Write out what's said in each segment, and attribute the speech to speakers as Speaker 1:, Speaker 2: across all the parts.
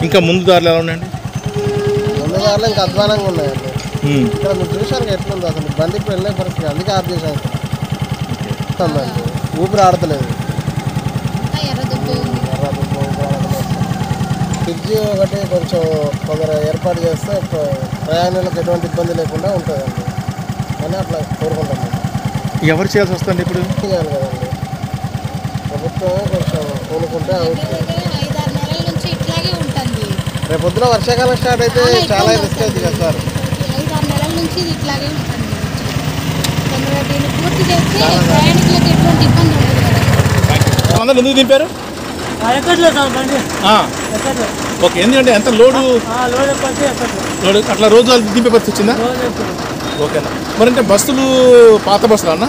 Speaker 1: ఇంకా ముందు దారులు ఎలా ఉన్నాయండి?
Speaker 2: ముందు దారులు ఇంకా అధ్వానంగా ఉన్నాయండి. ఇక్కడ మీరు చూసారు ఎట్లుంది అసలు, బండి ఇప్పుడు వెళ్ళే పరిస్థితి, అందుకే ఆఫ్ చేసాను. ఊపిరి ఆడతలేదు. ఫ్రిడ్జ్ ఒకటి కొంచెం తొందరగా ఏర్పాటు చేస్తే ప్రయాణికులకు ఎటువంటి ఇబ్బంది లేకుండా ఉంటుందండి అని అట్లా కోరుకుంటాం.
Speaker 1: ఎవరు చేయాల్సి వస్తుంది ఇప్పుడు?
Speaker 2: చేయాలి కదండి, ప్రభుత్వమే కొంచెం కోలుకుంటే రేపు పొద్దున వర్షాకాలం స్టార్ట్ అయితే చాలా రిస్క్ అవుతుంది కదా సార్.
Speaker 3: 5-6 నెలల నుంచి ఇది ఇట్లాగే ఉంటుంది. దీన్ని పూర్తి చేస్తే ప్రయాణికులకు ఎటువంటి ఇబ్బంది ఉండదు కదా.
Speaker 1: అందరూ ఎందుకు దింపారు? ఓకే, ఎందుకంటే ఎంత లోడు అట్లా రోజు దింపే పరిస్థితి వచ్చిందా? ఓకేనా. మరి అంటే బస్సులు పాత బస్సులు అన్న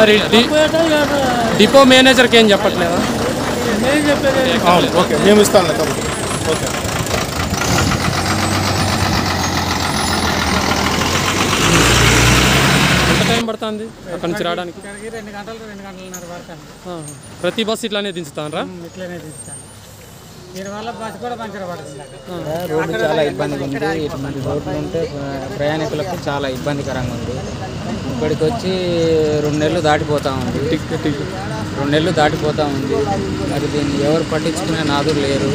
Speaker 4: మరి డిపో మేనేజర్కి ఏం చెప్పట్లేదా?
Speaker 1: ఓకే, మేము ఇస్తాను కాబట్టి. ఓకే,
Speaker 4: ఎంత టైం పడుతుంది అక్కడి నుంచి రావడానికి?
Speaker 5: 2 గంటలు 2 గంటలన్నర వరకు.
Speaker 4: ప్రతి బస్సు ఇట్లానే దించుతారా?
Speaker 5: ఇట్లానే దించుతాను. దీనివల్ల బస్సు కూడా పంచర్ పడుతుంది.
Speaker 6: రోడ్డు చాలా ఇబ్బందిగా ఉంది. ఇటువంటి రోడ్లు ఉంటే ప్రయాణికులకు చాలా ఇబ్బందికరంగా ఉంది. ఇప్పటికి వచ్చి 2 నెలలు దాటిపోతూ ఉంది. 2 నెలలు దాటిపోతూ ఉంది. మరి దీన్ని ఎవరు పట్టించుకునే నాదులు లేరు.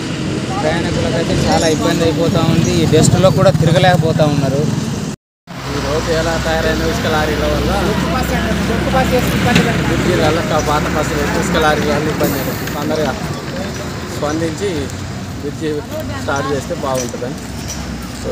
Speaker 6: ప్రయాణికులకైతే చాలా ఇబ్బంది అయిపోతూ ఉంది. ఈ డస్ట్లో కూడా తిరగలేకపోతూ ఉన్నారు. ఈ రోడ్డు ఎలా తయారైన ఇసుక లారీల వల్ల బ్రిడ్జీలలో పాత బస్సులు ఇసుక లారీల వల్ల ఇబ్బంది అవుతుంది. తొందరగా స్పందించి బ్రిడ్జి స్టార్ట్ చేస్తే బాగుంటుందని. సో